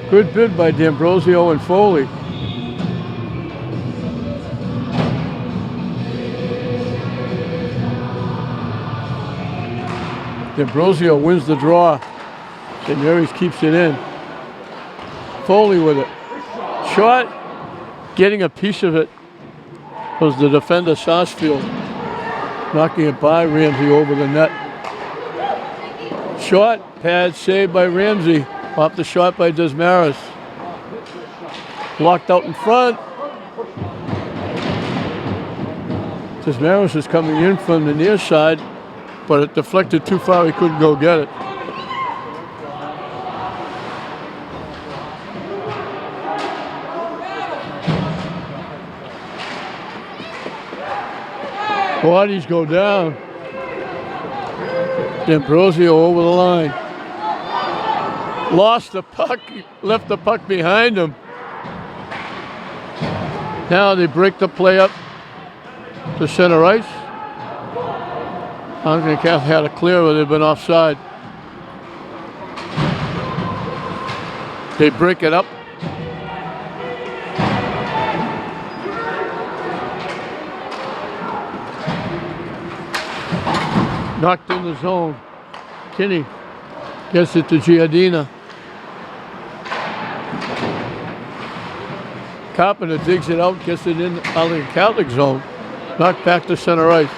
Good bid by D'Ambrosio and Foley. D'Ambrosio wins the draw. St. Mary's keeps it in. Foley with it. Shot. Getting a piece of it was the defender Sarsfield. Knocking it by Ramsey over the net. Shot. Pad saved by Ramsey. Off the shot by Desmarais. Blocked out in front. Desmarais is coming in from the near side, but it deflected too far. He couldn't go get it. Bodies go down. D'Ambrosio over the line. Lost the puck, left the puck behind him. Now they break the play up to center ice. Arlington Catholic had a clear, but they've been offside. They break it up. Knocked in the zone. Kinney gets it to Giardina. Carpenter digs it out, gets it in Arlington Catholic zone. Knocked back to center ice.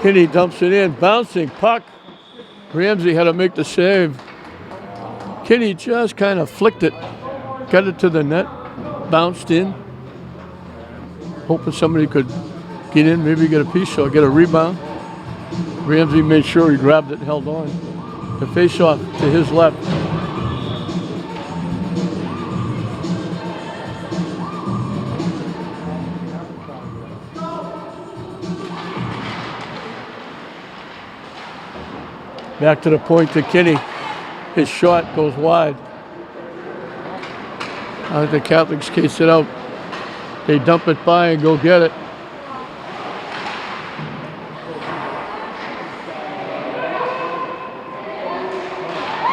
Kinney dumps it in, bouncing puck. Ramsey had to make the save. Kinney just kind of flicked it, got it to the net, bounced in. Hoping somebody could get in, maybe get a piece or get a rebound. Ramsey made sure he grabbed it and held on. The face-off to his left. Back to the point to Kinney. His shot goes wide. The Catholics case it out. They dump it by and go get it.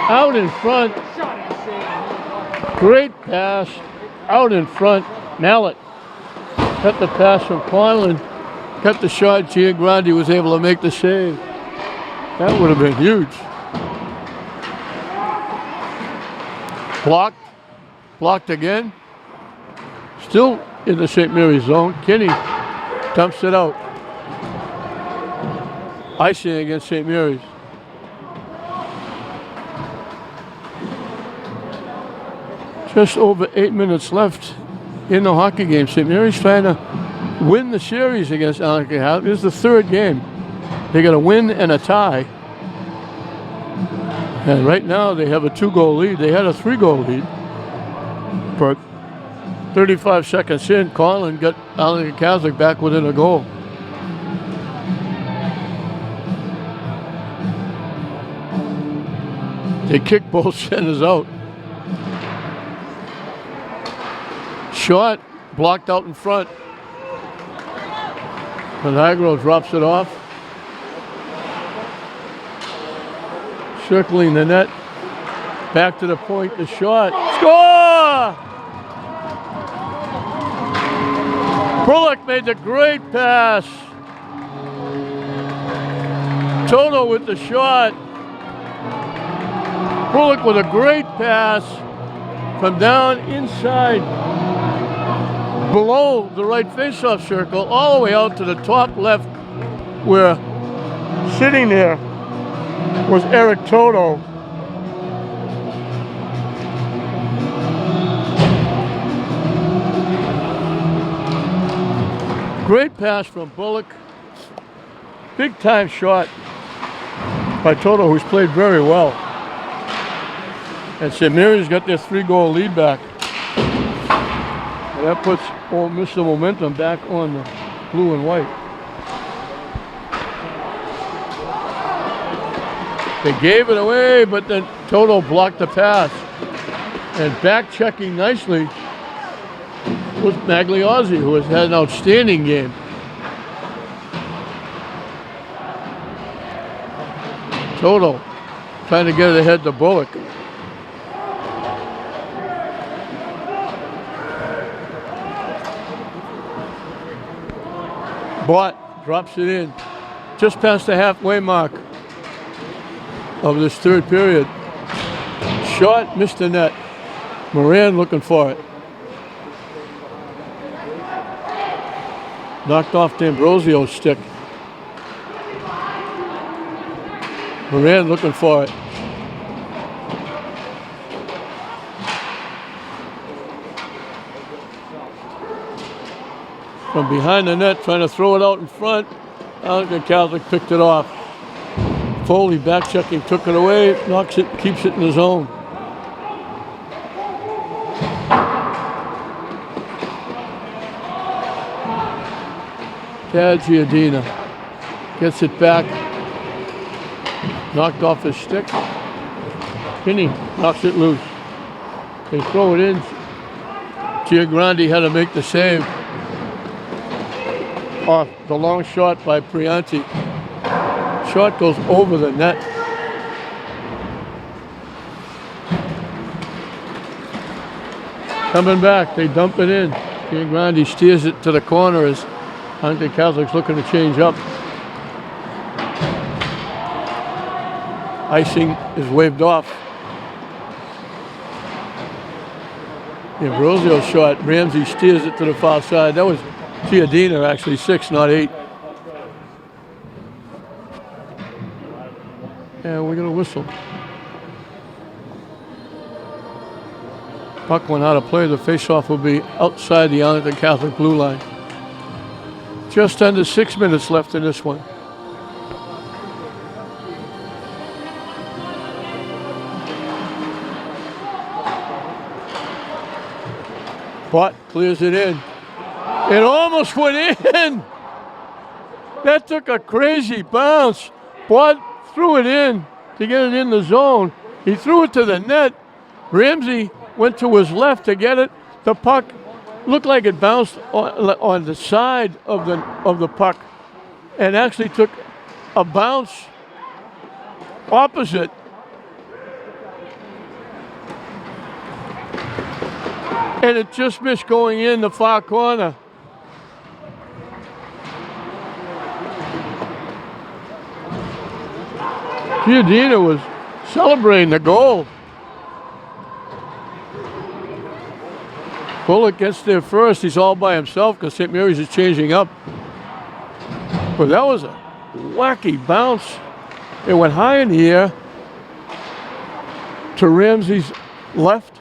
Out in front. Great pass. Out in front. Mallet cut the pass from Conlon. Cut the shot. Giangrandi was able to make the save. That would have been huge. Blocked. Blocked again. Still in the St. Mary's zone. Kinney dumps it out. Icing against St. Mary's. Just over 8 minutes left in the hockey game. St. Mary's trying to win the series against Arlington Catholic. This is the third game. They got a win and a tie. And right now they have a 2-goal lead. They had a 3-goal lead. But 35 seconds in, Conlon got Arlington Catholic back within a goal. They kick both centers out. Shot blocked out in front. Monagro drops it off. Circling the net. Back to the point, the shot. Score! Bullock made the great pass. Toto with the shot. Bullock with a great pass from down inside, below the right faceoff circle, all the way out to the top left, where sitting there was Eric Toto. Great pass from Bullock. Big time shot by Toto, who's played very well. And St. Mary's got their 3-goal lead back. And that puts Ole Miss the momentum back on the blue and white. They gave it away, but then Toto blocked the pass. And back checking nicely was Magliozzi, who has had an outstanding game. Toto trying to get it ahead to Bullock. Bott drops it in just past the halfway mark of this third period. Shot, missed the net. Moran looking for it. Knocked off D'Ambrosio's stick. Moran looking for it. From behind the net, trying to throw it out in front. Arlington Catholic picked it off. Foley back checking, took it away, knocks it, keeps it in the zone. Tad Giardina gets it back. Knocked off his stick. Kinney knocks it loose. They throw it in. Giagrandi had to make the save. Off the long shot by Prianti. Shot goes over the net. Coming back, they dump it in. Giagrandi steers it to the corner as Arlington Catholic's looking to change up. Icing is waved off. Ambrosio's shot, Ramsey steers it to the far side. That was Giardina, actually 6, not 8. And we're going to whistle. Puck went out of play. The faceoff will be outside the Arlington Catholic blue line. Just under 6 minutes left in this one. Bott clears it in. It almost went in. That took a crazy bounce. Bott threw it in to get it in the zone. He threw it to the net. Ramsey went to his left to get it. The puck looked like it bounced on the side of the puck and actually took a bounce opposite. And it just missed going in the far corner. Giardina was celebrating the goal. Bullock gets there first. He's all by himself because St. Mary's is changing up. But that was a wacky bounce. It went high in the air to Ramsey's left.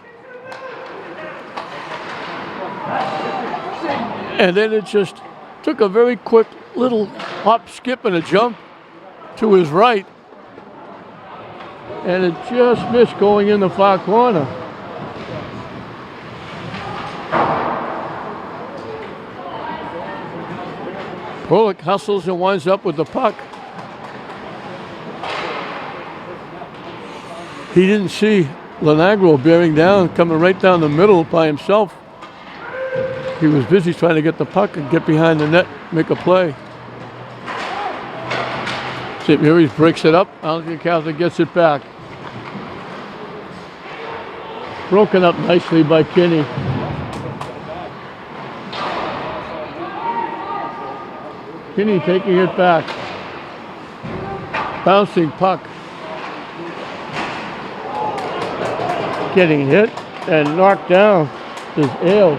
And then it just took a very quick little hop, skip, and a jump to his right. And it just missed going in the far corner. Bullock hustles and winds up with the puck. He didn't see Lenagro bearing down, coming right down the middle by himself. He was busy trying to get the puck and get behind the net, make a play. St. Mary's breaks it up. Arlington Catholic gets it back. Broken up nicely by Kinney. Kinney taking it back. Bouncing puck. Getting hit and knocked down is Ale.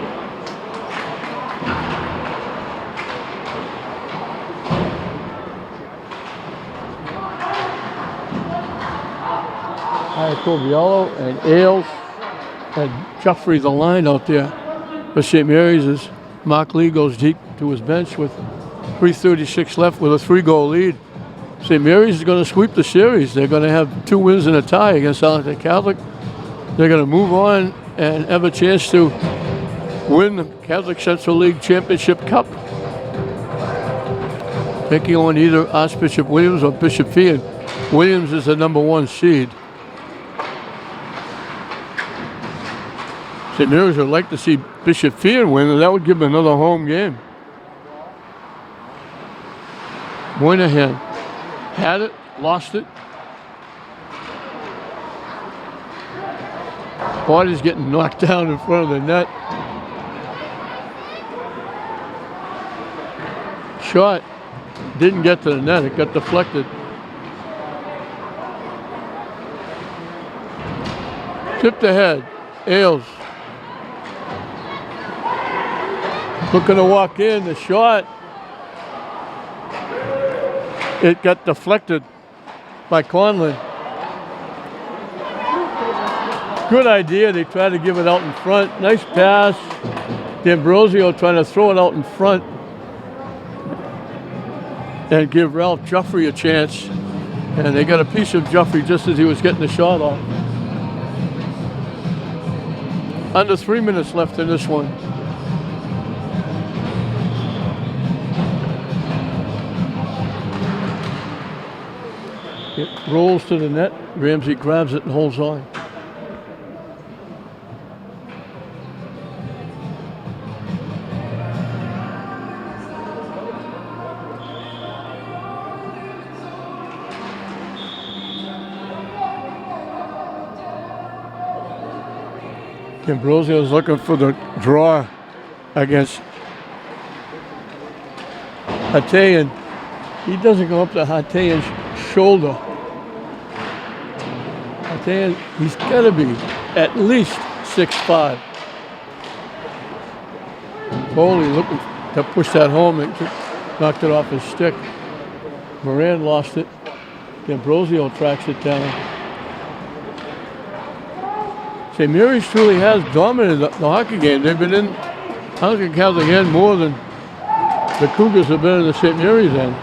Coviello and Ailes and Jeffrey the line out there for St. Mary's is Mark Lee goes deep to his bench with 3:36 left with a 3-goal lead. St. Mary's is going to sweep the series. They're going to have 2 wins and a tie against Arlington Catholic. They're going to move on and have a chance to win the Catholic Central League Championship Cup, taking on either Archbishop Williams or Bishop Fee. Williams is the number 1 seed. St. Mary's would like to see Bishop Fee win, and that would give them another home game. Moynihan had it, lost it. Body's getting knocked down in front of the net. Shot didn't get to the net, it got deflected. Tipped ahead, Ailes. Looking to walk in, the shot. It got deflected by Conlon. Good idea, they tried to give it out in front. Nice pass. D'Ambrosio trying to throw it out in front and give Ralph Juffrey a chance. And they got a piece of Juffrey just as he was getting the shot off. Under 3 minutes left in this one. It rolls to the net. Ramsey grabs it and holds on. Ambrosio is looking for the draw against Hatayan. He doesn't go up to Hatayan's shoulder. Hatayan, he's got to be at least 6'5". Foley looking to push that home and knocked it off his stick. Moran lost it. Ambrosio tracks it down. St. Mary's truly has dominated the hockey game. They've been in Arlington Catholic end more than the Cougars have been in the St. Mary's end.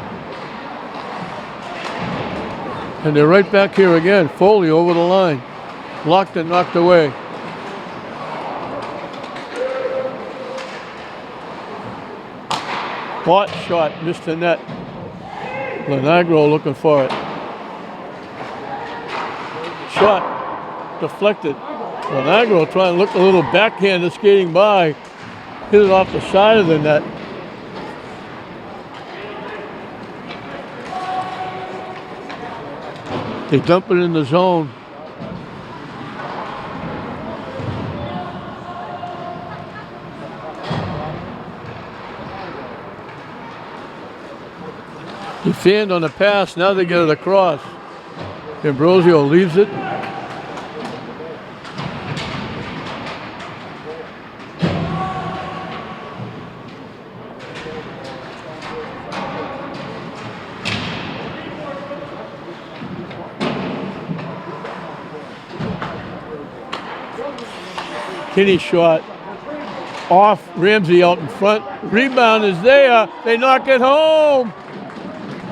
And they're right back here again. Foley over the line. Blocked and knocked away. Hot shot, missed the net. Lenagro looking for it. Shot, deflected. Lenagro trying to look a little backhander skating by. Hit it off the side of the net. They dump it in the zone. He fanned on the pass, now they get it across. Ambrosio leaves it. Kinney shot off Ramsey out in front. Rebound is there. They knock it home.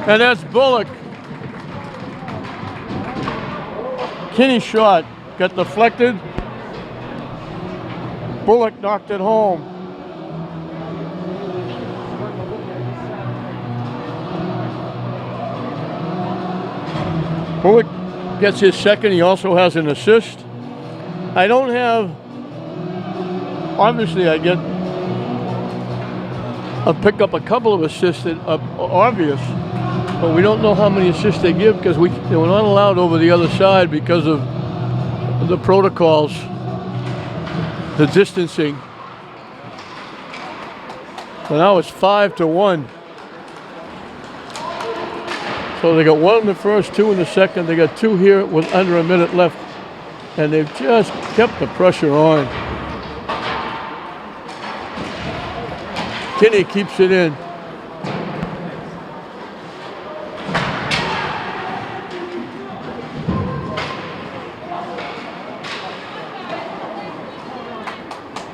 And that's Bullock. Kinney shot got deflected. Bullock knocked it home. Bullock gets his second. He also has an assist. I don't have, obviously I get, I'll pick up a couple of assists that are obvious, but we don't know how many assists they give because they were not allowed over the other side because of the protocols, the distancing. So now it's 5-1. So they got one in the first, two in the second. They got two here with under a minute left. And they've just kept the pressure on. Kinney keeps it in.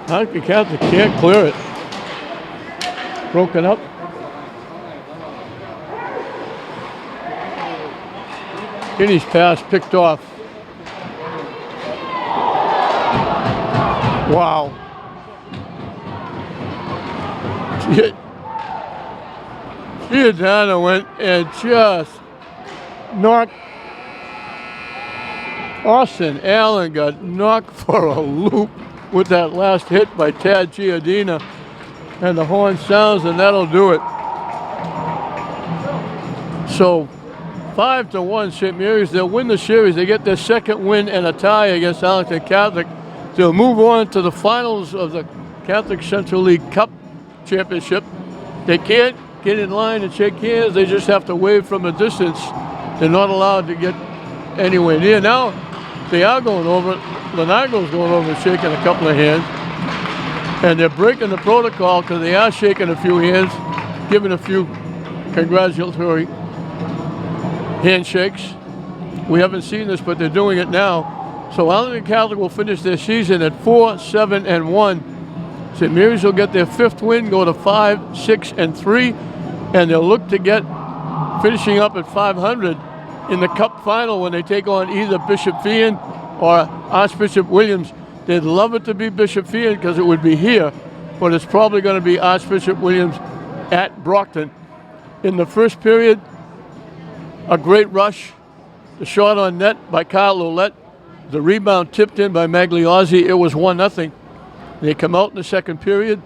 Arlington Catholic can't clear it. broken up. Kinney's pass picked off. Wow. Giordano went and just knocked. Austin Allen got knocked for a loop with that last hit by Tad Giordano. And the horn sounds, and that'll do it. So 5-1 St. Mary's. They'll win the series. They get their second win and a tie against Arlington Catholic. They'll move on to the finals of the Catholic Central League Cup Championship. They can't get in line and shake hands. They just have to wave from a distance. They're not allowed to get anywhere near. Now they are going over. Lenagro's going over and shaking a couple of hands. And they're breaking the protocol because they are shaking a few hands, giving a few congratulatory handshakes. We haven't seen this, but they're doing it now. So Arlington Catholic will finish their season at 4-7-1. St. Mary's will get their fifth win, go to 5-6-3, and they'll look to get finishing up at 500 in the Cup final when they take on either Bishop Fian or Archbishop Williams. They'd love it to be Bishop Fian because it would be here, but it's probably going to be Archbishop Williams at Brockton. In the first period, a great rush. The shot on net by Kyle Ouellette. The rebound tipped in by Magliozzi. It was 1-0. They come out in the second period.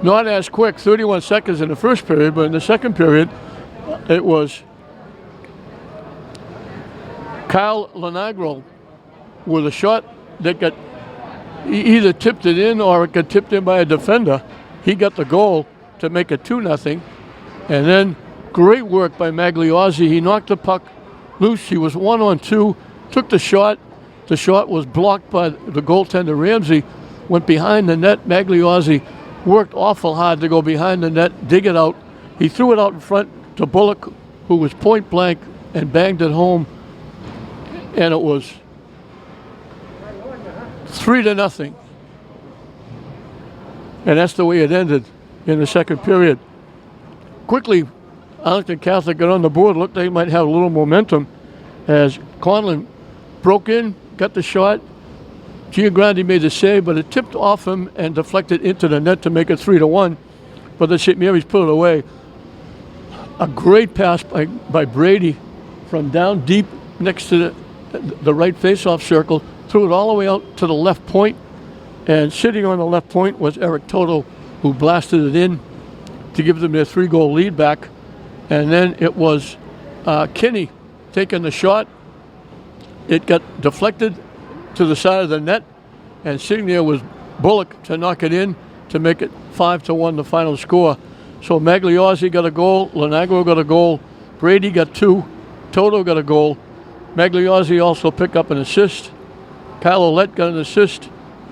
Not as quick, 31 seconds in the first period, but in the second period, it was Kyle Lenagro with a shot that got either tipped it in or it got tipped in by a defender. He got the goal to make it 2-0. And then great work by Magliozzi. He knocked the puck loose. He was 1-on-2, took the shot. The shot was blocked by the goaltender Ramsey, went behind the net. Magliozzi worked awful hard to go behind the net, dig it out. He threw it out in front to Bullock, who was point blank, and banged it home. And it was 3-0. And that's the way it ended in the second period. Quickly, Arlington Catholic got on the board. Looked like they might have a little momentum as Conlon broke in, got the shot. Giangrandi made the save, but it tipped off him and deflected into the net to make it 3-1. But the St. Mary's put it away. A great pass by Brady from down deep next to the right face-off circle, threw it all the way out to the left point, and sitting on the left point was Eric Toto, who blasted it in to give them their 3-goal lead back. And then it was Kinney taking the shot. It got deflected to the side of the net, and sitting there was Bullock to knock it in to make it 5-1 the final score. So Magliozzi got a goal, Lenagro got a goal, Brady got 2, Toto got a goal. Magliozzi also picked up an assist. Kyle Ouellette got an assist.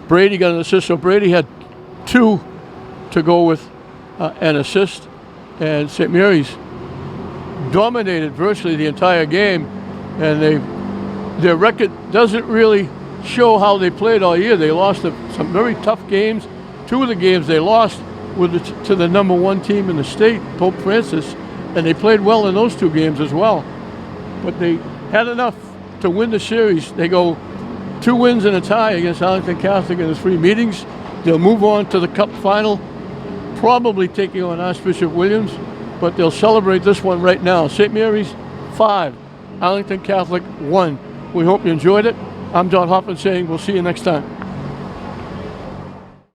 Brady got an assist. So Brady had 2 to go with an assist. And St. Mary's dominated virtually the entire game. And their record doesn't really show how they played all year. They lost some very tough games. 2 of the games they lost were to the number 1 team in the state, Pope Francis. And they played well in those 2 games as well. But they had enough to win the series. They go 2 wins and a tie against Arlington Catholic in the 3 meetings. They'll move on to the Cup final, probably taking on Archbishop Williams, but they'll celebrate this one right now. St. Mary's 5, Arlington Catholic 1. We hope you enjoyed it. I'm John Hoffman saying we'll see you next time.